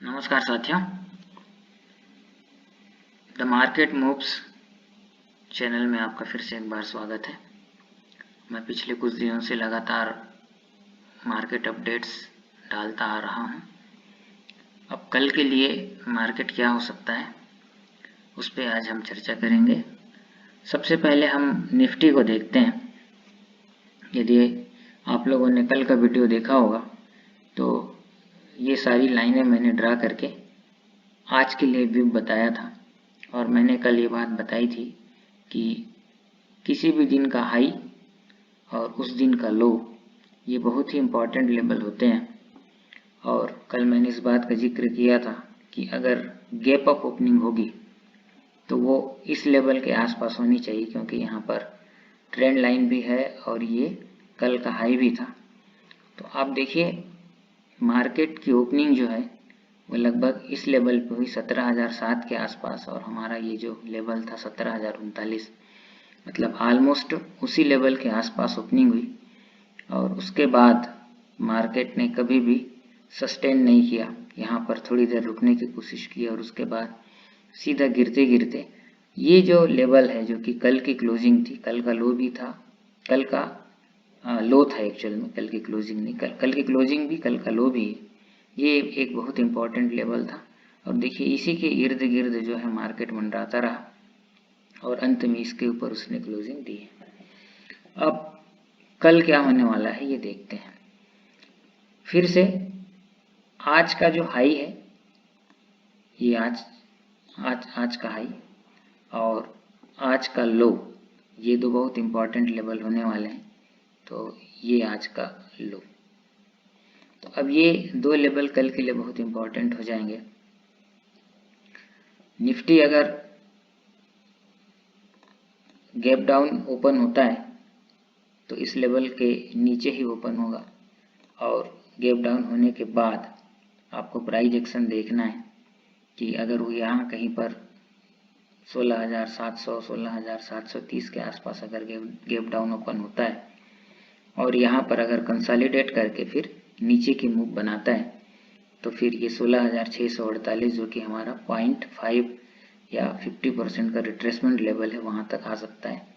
नमस्कार साथियों, the market moves channel में आपका फिर से एक बार स्वागत है। मैं पिछले कुछ दिनों से लगातार मार्केट अपडेट्स डालता आ रहा हूं। अब कल के लिए मार्केट क्या हो सकता है उस पर आज हम चर्चा करेंगे। सबसे पहले हम निफ्टी को देखते हैं। यदि आप लोगों ने कल का वीडियो देखा होगा तो ये सारी लाइनें मैंने ड्रा करके आज के लिए भी बताया था और मैंने कल ये बात बताई थी कि किसी भी दिन का हाई और उस दिन का लो ये बहुत ही इम्पॉर्टेंट लेवल होते हैं। और कल मैंने इस बात का जिक्र किया था कि अगर गैप अप ओपनिंग होगी तो वो इस लेवल के आसपास होनी चाहिए, क्योंकि यहाँ पर ट्रेंड लाइन भी है और ये कल का हाई भी था। तो आप देखिए मार्केट की ओपनिंग जो है वो लगभग इस लेवल पे हुई 17,007 के आसपास, और हमारा ये जो लेवल था 17,039, मतलब ऑलमोस्ट उसी लेवल के आसपास ओपनिंग हुई। और उसके बाद मार्केट ने कभी भी सस्टेन नहीं किया, यहाँ पर थोड़ी देर रुकने की कोशिश की और उसके बाद सीधा गिरते गिरते ये जो लेवल है जो कि कल की क्लोजिंग थी, कल का लो भी था, कल का लो था एक्चुअल में, कल की क्लोजिंग नहीं, कल की क्लोजिंग भी कल का लो भी है। ये एक बहुत इंपॉर्टेंट लेवल था और देखिए इसी के इर्द गिर्द जो है मार्केट मंडराता रहा और अंत में इसके ऊपर उसने क्लोजिंग दी है। अब कल क्या होने वाला है ये देखते हैं। फिर से आज का जो हाई है ये आज का हाई और आज का लो, ये दो बहुत इंपॉर्टेंट लेवल होने वाले हैं। तो ये आज का लो, तो अब ये दो लेवल कल के लिए बहुत इंपॉर्टेंट हो जाएंगे। निफ्टी अगर गैप डाउन ओपन होता है तो इस लेवल के नीचे ही ओपन होगा और गैप डाउन होने के बाद आपको प्राइस एक्शन देखना है कि अगर वो यहाँ कहीं पर 16,700 16,730 के आसपास अगर गैप डाउन ओपन होता है और यहाँ पर अगर कंसोलिडेट करके फिर नीचे की मूव बनाता है तो फिर ये 16,648 जो कि हमारा 0.5 या 50% का रिट्रेसमेंट लेवल है वहाँ तक आ सकता है।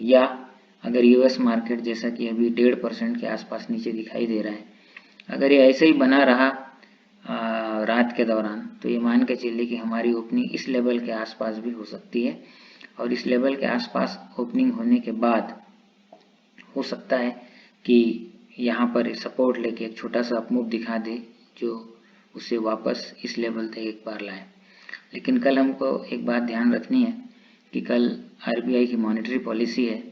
या अगर यूएस मार्केट जैसा कि अभी 1.5% के आसपास नीचे दिखाई दे रहा है, अगर ये ऐसे ही बना रहा रात के दौरान तो ये मान के चलिए कि हमारी ओपनिंग इस लेवल के आसपास भी हो सकती है और इस लेवल के आसपास ओपनिंग होने के बाद हो सकता है कि यहाँ पर सपोर्ट लेके एक छोटा सा अपमूव दिखा दे जो उसे वापस इस लेवल तक एक बार लाए। लेकिन कल हमको एक बात ध्यान रखनी है कि कल आरबीआई की मॉनेटरी पॉलिसी है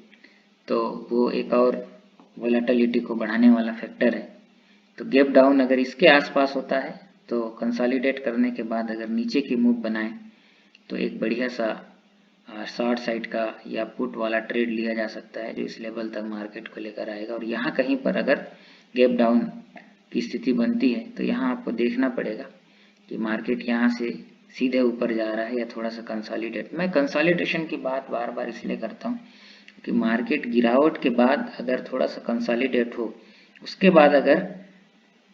तो वो एक और वोलेटिलिटी को बढ़ाने वाला फैक्टर है। तो गैप डाउन अगर इसके आसपास होता है तो कंसोलिडेट करने के बाद अगर नीचे की मूव बनाए तो एक बढ़िया सा शॉर्ट साइड का या पुट वाला ट्रेड लिया जा सकता है जो इस लेवल तक मार्केट को लेकर आएगा। और यहाँ कहीं पर अगर गैप डाउन की स्थिति बनती है तो यहाँ आपको देखना पड़ेगा कि मार्केट यहाँ से सीधे ऊपर जा रहा है या थोड़ा सा कंसोलिडेट। मैं कंसोलिडेशन की बात बार बार इसलिए करता हूँ कि मार्केट गिरावट के बाद अगर थोड़ा सा कंसोलिडेट हो, उसके बाद अगर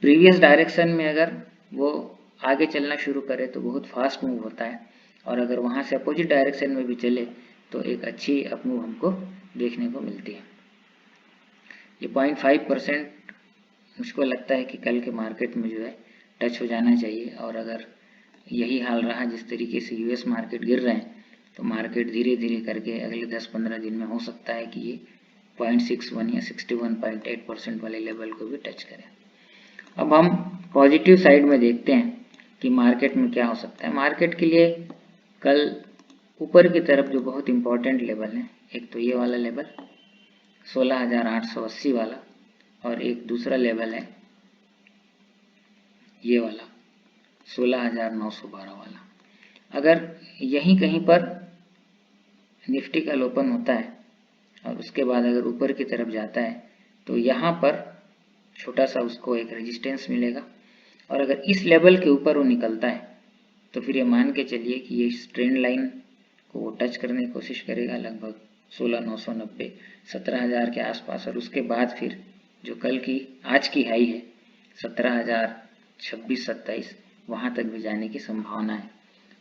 प्रीवियस डायरेक्शन में अगर वो आगे चलना शुरू करे तो बहुत फास्ट मूव होता है, और अगर वहाँ से अपोजिट डायरेक्शन में भी चले तो एक अच्छी अपमूव हमको देखने को मिलती है। ये 0.5% मुझको लगता है कि कल के मार्केट में जो है टच हो जाना चाहिए, और अगर यही हाल रहा जिस तरीके से यूएस मार्केट गिर रहे हैं तो मार्केट धीरे धीरे करके अगले 10-15 दिन में हो सकता है कि ये 0.61 या 61.8% वाले लेवल को भी टच करें। अब हम पॉजिटिव साइड में देखते हैं कि मार्केट में क्या हो सकता है। मार्केट के लिए कल ऊपर की तरफ जो बहुत इंपॉर्टेंट लेवल है, एक तो ये वाला लेवल 16,880 वाला और एक दूसरा लेवल है ये वाला 16,912 वाला। अगर यहीं कहीं पर निफ्टी कल ओपन होता है और उसके बाद अगर ऊपर की तरफ जाता है तो यहाँ पर छोटा सा उसको एक रेजिस्टेंस मिलेगा, और अगर इस लेवल के ऊपर वो निकलता है तो फिर ये मान के चलिए कि ये ट्रेंड लाइन को वो टच करने की कोशिश करेगा लगभग 16,990 17,000 के आसपास, और उसके बाद फिर जो कल की आज की हाई है 17,026-27 वहाँ तक भी जाने की संभावना है।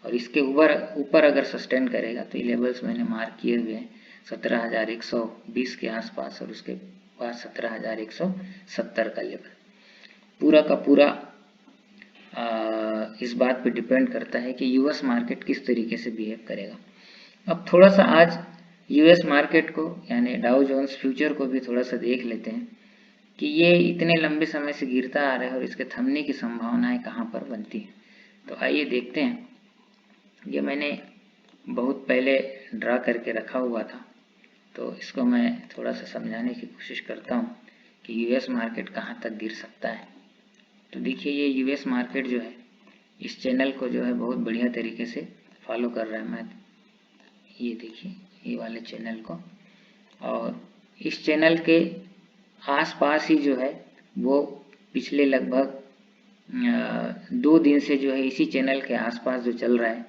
और इसके ऊपर अगर सस्टेन करेगा तो ये लेवल्स मैंने मार्क किए हुए हैं 17,120 के आसपास और उसके बाद 17,170 का लेवल। पूरा का पूरा इस बात पे डिपेंड करता है कि यूएस मार्केट किस तरीके से बिहेव करेगा। अब थोड़ा सा आज यूएस मार्केट को यानी डाउ जोन्स फ्यूचर को भी थोड़ा सा देख लेते हैं कि ये इतने लंबे समय से गिरता आ रहा है और इसके थमने की संभावनाएं कहाँ पर बनती हैं। तो आइए देखते हैं। ये मैंने बहुत पहले ड्रा करके रखा हुआ था, तो इसको मैं थोड़ा सा समझाने की कोशिश करता हूँ कि यूएस मार्केट कहाँ तक गिर सकता है। तो देखिए ये यूएस मार्केट जो है इस चैनल को जो है बहुत बढ़िया तरीके से फॉलो कर रहा है। मैं ये देखिए ये वाले चैनल को, और इस चैनल के आसपास ही जो है वो पिछले लगभग 2 दिन से जो है इसी चैनल के आसपास जो चल रहा है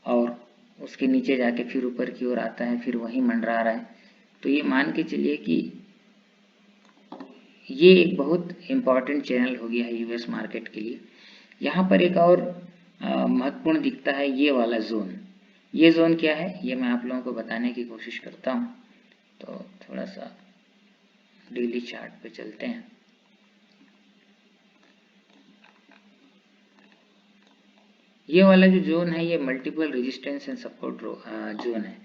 और उसके नीचे जाके फिर ऊपर की ओर आता है, फिर वहीं मंडरा रहा है। तो ये मान के चलिए कि ये एक बहुत इम्पॉर्टेंट चैनल हो गया है यूएस मार्केट के लिए। यहाँ पर एक और महत्वपूर्ण दिखता है ये वाला जोन। ये जोन क्या है ये मैं आप लोगों को बताने की कोशिश करता हूँ। तो थोड़ा सा डेली चार्ट पे चलते हैं। ये वाला जो जोन है ये multiple resistance and support zone है।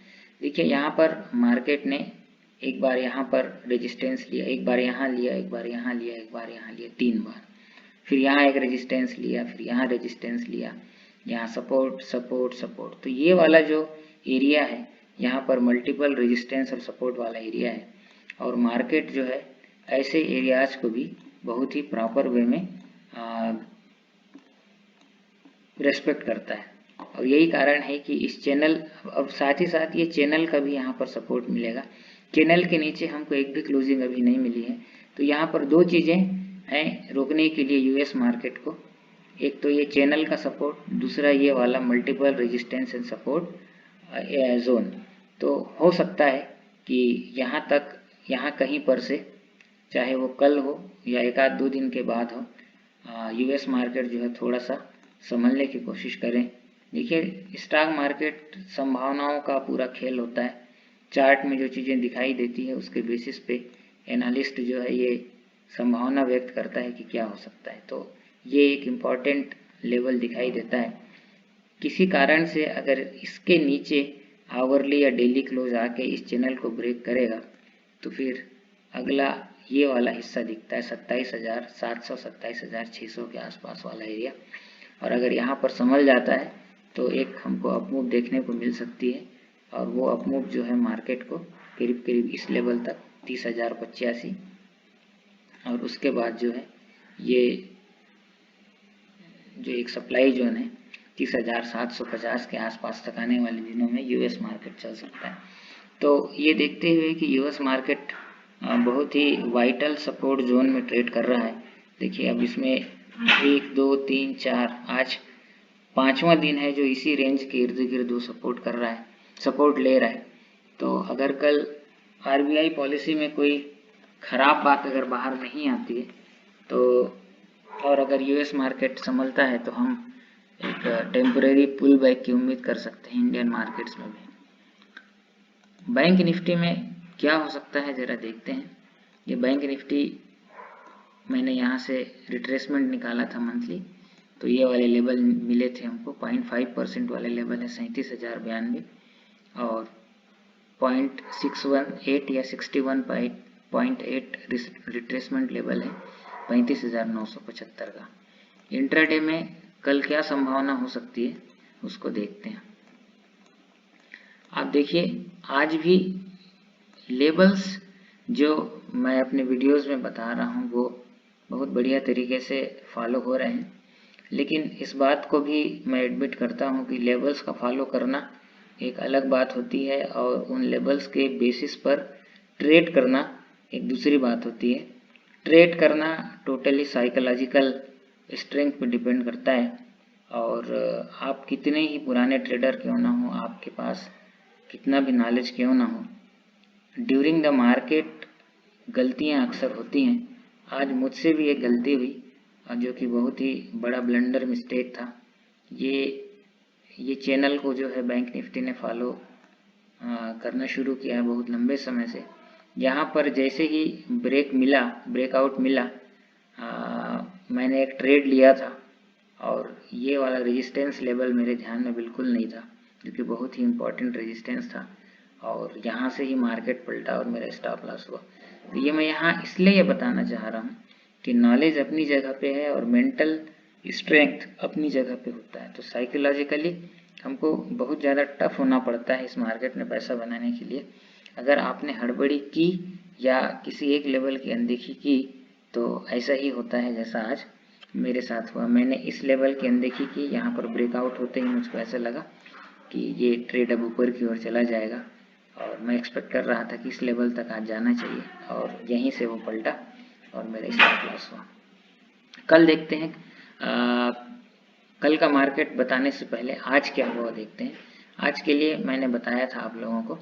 देखिए यहाँ पर मार्केट ने एक बार यहाँ पर रेजिस्टेंस लिया, एक बार यहाँ लिया, एक बार यहाँ लिया, एक बार यहाँ लिया, 3 बार, फिर यहाँ एक रेजिस्टेंस लिया, फिर यहाँ रेजिस्टेंस लिया, यहाँ सपोर्ट सपोर्ट सपोर्ट। तो ये वाला जो एरिया है यहाँ पर मल्टीपल रेजिस्टेंस और सपोर्ट वाला एरिया है और मार्केट जो है ऐसे एरियाज को भी बहुत ही प्रॉपर वे में रेस्पेक्ट करता है। और यही कारण है कि इस चैनल, अब साथ ही साथ ये चैनल का भी यहाँ पर सपोर्ट मिलेगा। चैनल के नीचे हमको एक भी क्लोजिंग अभी नहीं मिली है। तो यहाँ पर 2 चीज़ें हैं रोकने के लिए यूएस मार्केट को। एक तो ये चैनल का सपोर्ट, दूसरा ये वाला multiple resistance and support zone. तो हो सकता है कि यहाँ कहीं पर से, चाहे वो कल हो या 1-2 दिन के बाद हो, यूएस मार्केट जो है थोड़ा सा समझने की कोशिश करें। देखिए स्टॉक मार्केट संभावनाओं का पूरा खेल होता है। चार्ट में जो चीज़ें दिखाई देती है उसके बेसिस पे एनालिस्ट जो है ये संभावना व्यक्त करता है कि क्या हो सकता है। तो ये एक इम्पॉर्टेंट लेवल दिखाई देता है। किसी कारण से अगर इसके नीचे आवरली या डेली क्लोज आके इस चैनल को ब्रेक करेगा तो फिर अगला ये वाला हिस्सा दिखता है 27,700 27,600 के आसपास वाला एरिया। और अगर यहाँ पर संभल जाता है तो एक हमको अपमूव देखने को मिल सकती है और वो अपमूव जो है मार्केट को करीब करीब इस लेवल तक 30,085 और उसके बाद जो है ये जो एक सप्लाई जोन है 30,750 के आसपास तक आने वाले दिनों में यूएस मार्केट चल सकता है। तो ये देखते हुए कि यूएस मार्केट बहुत ही वाइटल सपोर्ट जोन में ट्रेड कर रहा है। देखिए अब इसमें 1 2 3 4 आज 5वां दिन है जो इसी रेंज के इर्द गिर्द सपोर्ट कर रहा है, सपोर्ट ले रहा है। तो अगर कल आरबीआई पॉलिसी में कोई खराब बात अगर बाहर नहीं आती है तो और अगर यूएस मार्केट संभलता है तो हम एक टेम्परेरी पुल बैक की उम्मीद कर सकते हैं इंडियन मार्केट्स में भी। बैंक निफ्टी में क्या हो सकता है जरा देखते हैं। ये बैंक निफ्टी मैंने यहाँ से रिट्रेसमेंट निकाला था मंथली, तो ये वाले लेवल मिले थे हमको। 0.5% वाले लेवल है 37,092 और 0.618 या 61.8 रिट्रेसमेंट लेवल है 35,975 का। इंट्राडे में कल क्या संभावना हो सकती है उसको देखते हैं। आप देखिए आज भी लेवल्स जो मैं अपने वीडियोस में बता रहा हूँ वो बहुत बढ़िया तरीके से फॉलो हो रहे हैं, लेकिन इस बात को भी मैं एडमिट करता हूँ कि लेवल्स का फॉलो करना एक अलग बात होती है और उन लेवल्स के बेसिस पर ट्रेड करना एक दूसरी बात होती है। ट्रेड करना टोटली साइकोलॉजिकल स्ट्रेंथ पर डिपेंड करता है और आप कितने ही पुराने ट्रेडर क्यों ना हो, आपके पास कितना भी नॉलेज क्यों ना हो, ड्यूरिंग द मार्केट गलतियां अक्सर होती हैं। आज मुझसे भी एक गलती हुई, जो कि बहुत ही बड़ा ब्लंडर मिस्टेक था। ये चैनल को जो है बैंक निफ्टी ने फॉलो करना शुरू किया है बहुत लंबे समय से। यहाँ पर जैसे ही ब्रेकआउट मिला, मैंने एक ट्रेड लिया था और ये वाला रेजिस्टेंस लेवल मेरे ध्यान में बिल्कुल नहीं था, जो कि बहुत ही इम्पोर्टेंट रेजिस्टेंस था, और यहाँ से ही मार्केट पलटा और मेरा स्टॉप लॉस हुआ। तो ये मैं यहाँ इसलिए ये बताना चाह रहा हूँ कि नॉलेज अपनी जगह पे है और मेंटल स्ट्रेंथ अपनी जगह पे होता है। तो साइकोलॉजिकली हमको बहुत ज़्यादा टफ होना पड़ता है इस मार्केट में पैसा बनाने के लिए। अगर आपने हड़बड़ी की या किसी एक लेवल की अनदेखी की तो ऐसा ही होता है जैसा आज मेरे साथ हुआ। मैंने इस लेवल की अनदेखी की, यहाँ पर ब्रेकआउट होते ही मुझको ऐसा लगा कि ये ट्रेड अब ऊपर की ओर चला जाएगा और मैं एक्सपेक्ट कर रहा था कि इस लेवल तक आज जाना चाहिए, और यहीं से वो पलटा और मेरा स्टॉप लॉस हुआ। कल देखते हैं, कल का मार्केट बताने से पहले आज क्या हुआ देखते हैं। आज के लिए मैंने बताया था आप लोगों को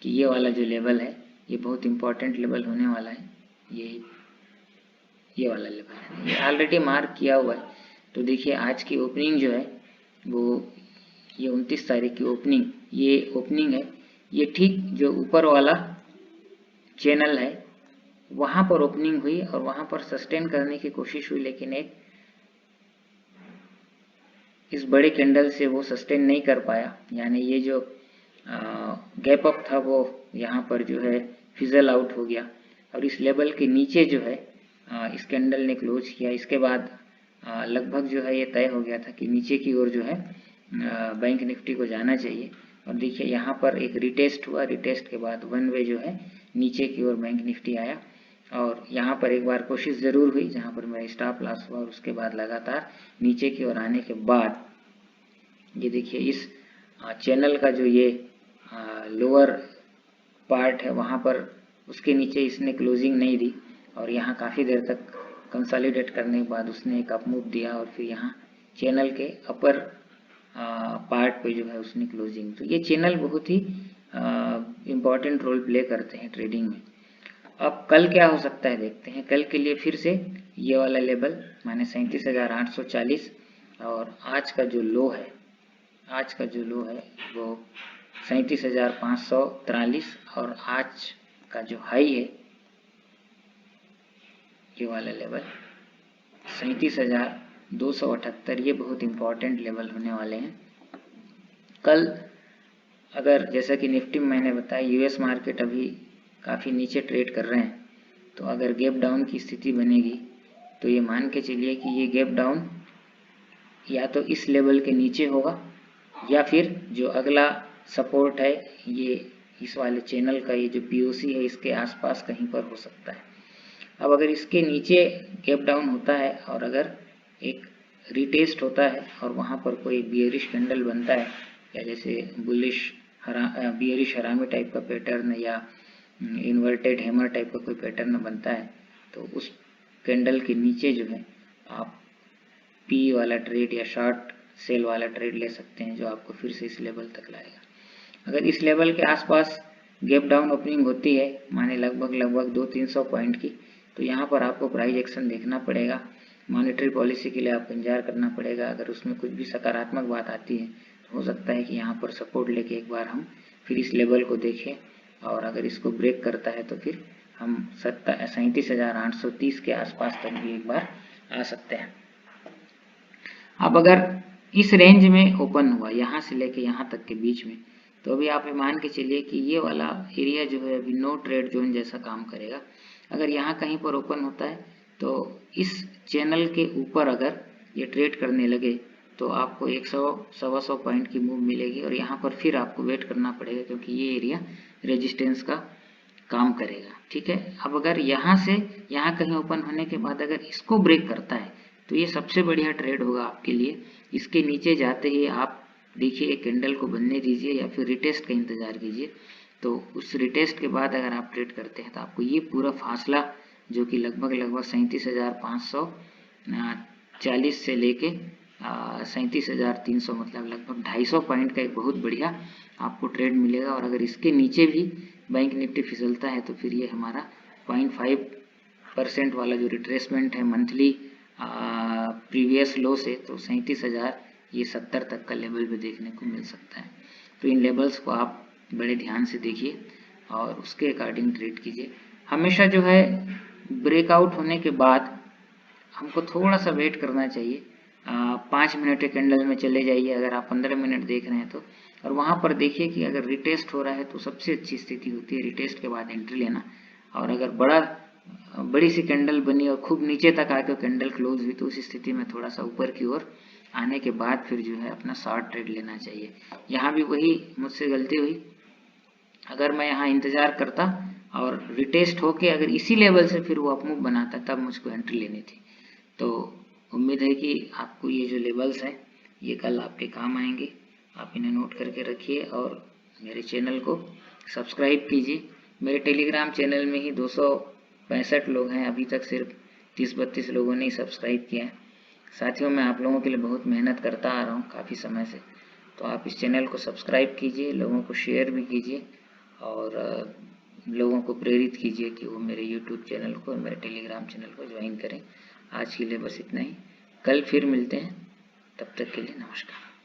कि ये वाला जो लेवल है ये बहुत इम्पोर्टेंट लेवल होने वाला है। ये वाला लेवल है, ये ऑलरेडी मार्क किया हुआ है। तो देखिए आज की ओपनिंग जो है वो ये 29 तारीख की ओपनिंग है, ये ठीक जो ऊपर वाला चैनल है वहां पर ओपनिंग हुई और वहां पर सस्टेन करने की कोशिश हुई, लेकिन इस बड़े कैंडल से वो सस्टेन नहीं कर पाया। यानी ये जो गैप अप था वो यहाँ पर जो है फिजल आउट हो गया और इस लेवल के नीचे जो है इस कैंडल ने क्लोज किया। इसके बाद लगभग जो है ये तय हो गया था कि नीचे की ओर जो है बैंक निफ्टी को जाना चाहिए। और देखिए यहाँ पर एक रिटेस्ट हुआ, रिटेस्ट के बाद वन वे जो है नीचे की ओर बैंक निफ्टी आया और यहाँ पर एक बार कोशिश ज़रूर हुई जहाँ पर मेरा स्टॉप लॉस हुआ और उसके बाद लगातार नीचे की ओर आने के बाद ये देखिए इस चैनल का जो ये लोअर पार्ट है वहाँ पर उसके नीचे इसने क्लोजिंग नहीं दी और यहाँ काफ़ी देर तक कंसोलिडेट करने के बाद उसने एक अप मूव दिया और फिर यहाँ चैनल के अपर पार्ट पे जो है उसने क्लोजिंग। तो ये चैनल बहुत ही इम्पॉर्टेंट रोल प्ले करते हैं ट्रेडिंग में। अब कल क्या हो सकता है देखते हैं। कल के लिए फिर से ये वाला लेवल माने 37,840 और आज का जो लो है वो 37,543 और आज का जो हाई है ये वाला लेवल 37,278, ये बहुत इंपॉर्टेंट लेवल होने वाले हैं। कल अगर जैसा कि निफ्टी में मैंने बताया यूएस मार्केट अभी काफ़ी नीचे ट्रेड कर रहे हैं, तो अगर गैप डाउन की स्थिति बनेगी तो ये मान के चलिए कि ये गैप डाउन या तो इस लेवल के नीचे होगा या फिर जो अगला सपोर्ट है ये इस वाले चैनल का ये जो पीओसी है इसके आसपास कहीं पर हो सकता है। अब अगर इसके नीचे गैप डाउन होता है और अगर एक रिटेस्ट होता है और वहाँ पर कोई बियरिश कैंडल बनता है या जैसे बियरिश हरामी टाइप का पैटर्न या इन्वर्टेड हैमर टाइप का कोई पैटर्न बनता है, तो उस कैंडल के नीचे जो है आप पी वाला ट्रेड या शॉर्ट सेल वाला ट्रेड ले सकते हैं जो आपको फिर से इस लेवल तक लाएगा। अगर इस लेवल के आसपास गैप डाउन ओपनिंग होती है माने लगभग 200-300 पॉइंट की, तो यहाँ पर आपको प्राइस एक्शन देखना पड़ेगा। मॉनेटरी पॉलिसी के लिए आपको इंतजार करना पड़ेगा। अगर उसमें कुछ भी सकारात्मक बात आती है तो हो सकता है कि यहाँ पर सपोर्ट लेके एक बार हम फिर इस लेवल को देखें और अगर इसको ब्रेक करता है तो फिर हम 37,830 के आसपास तक भी एक बार आ सकते हैं। अब अगर इस रेंज में ओपन हुआ यहाँ से लेके यहाँ तक के बीच में, तो अभी आप मान के चलिए कि ये वाला एरिया जो है अभी नो ट्रेड जोन जैसा काम करेगा। अगर यहाँ कहीं पर ओपन होता है तो इस चैनल के ऊपर अगर ये ट्रेड करने लगे तो आपको 100-125 पॉइंट की मूव मिलेगी और यहाँ पर फिर आपको वेट करना पड़ेगा क्योंकि ये एरिया रेजिस्टेंस का काम करेगा। ठीक है, अब अगर यहाँ से यहाँ कहीं ओपन होने के बाद अगर इसको ब्रेक करता है तो ये सबसे बढ़िया ट्रेड होगा आपके लिए। इसके नीचे जाते ही आप देखिए एक कैंडल को बनने दीजिए या फिर रिटेस्ट का इंतजार कीजिए। तो उस रिटेस्ट के बाद अगर आप ट्रेड करते हैं तो आपको ये पूरा फासला जो कि लगभग 37,540 से लेके 37,300 मतलब लगभग 250 पॉइंट का एक बहुत बढ़िया आपको ट्रेड मिलेगा। और अगर इसके नीचे भी बैंक निफ्टी फिसलता है तो फिर ये हमारा 0.5% वाला जो रिट्रेसमेंट है मंथली प्रीवियस लो से, तो 37,000 ये 70 तक का लेवल भी देखने को मिल सकता है। तो इन लेवल्स को आप बड़े ध्यान से देखिए और उसके अकॉर्डिंग ट्रेड कीजिए। हमेशा जो है ब्रेकआउट होने के बाद हमको थोड़ा सा वेट करना चाहिए। 5 मिनट के कैंडल में चले जाइए अगर आप 15 मिनट देख रहे हैं तो, और वहाँ पर देखिए कि अगर रिटेस्ट हो रहा है तो सबसे अच्छी स्थिति होती है रिटेस्ट के बाद एंट्री लेना। और अगर बड़ी सी कैंडल बनी और खूब नीचे तक आकर कैंडल क्लोज हुई तो उस स्थिति में थोड़ा सा ऊपर की ओर आने के बाद फिर जो है अपना शॉर्ट ट्रेड लेना चाहिए। यहाँ भी वही मुझसे गलती हुई, अगर मैं यहाँ इंतज़ार करता और रिटेस्ट होके अगर इसी लेवल से फिर वो अपमूव बनाता तब मुझको एंट्री लेनी थी। तो उम्मीद है कि आपको ये जो लेवल्स हैं ये कल आपके काम आएंगे। आप इन्हें नोट करके रखिए और मेरे चैनल को सब्सक्राइब कीजिए। मेरे टेलीग्राम चैनल में ही 265 लोग हैं, अभी तक सिर्फ 30-32 लोगों ने ही सब्सक्राइब किया है। साथियों, मैं आप लोगों के लिए बहुत मेहनत करता आ रहा हूँ काफ़ी समय से, तो आप इस चैनल को सब्सक्राइब कीजिए, लोगों को शेयर भी कीजिए और लोगों को प्रेरित कीजिए कि वो मेरे यूट्यूब चैनल को और मेरे टेलीग्राम चैनल को ज्वाइन करें। आज के लिए बस इतना ही, कल फिर मिलते हैं, तब तक के लिए नमस्कार।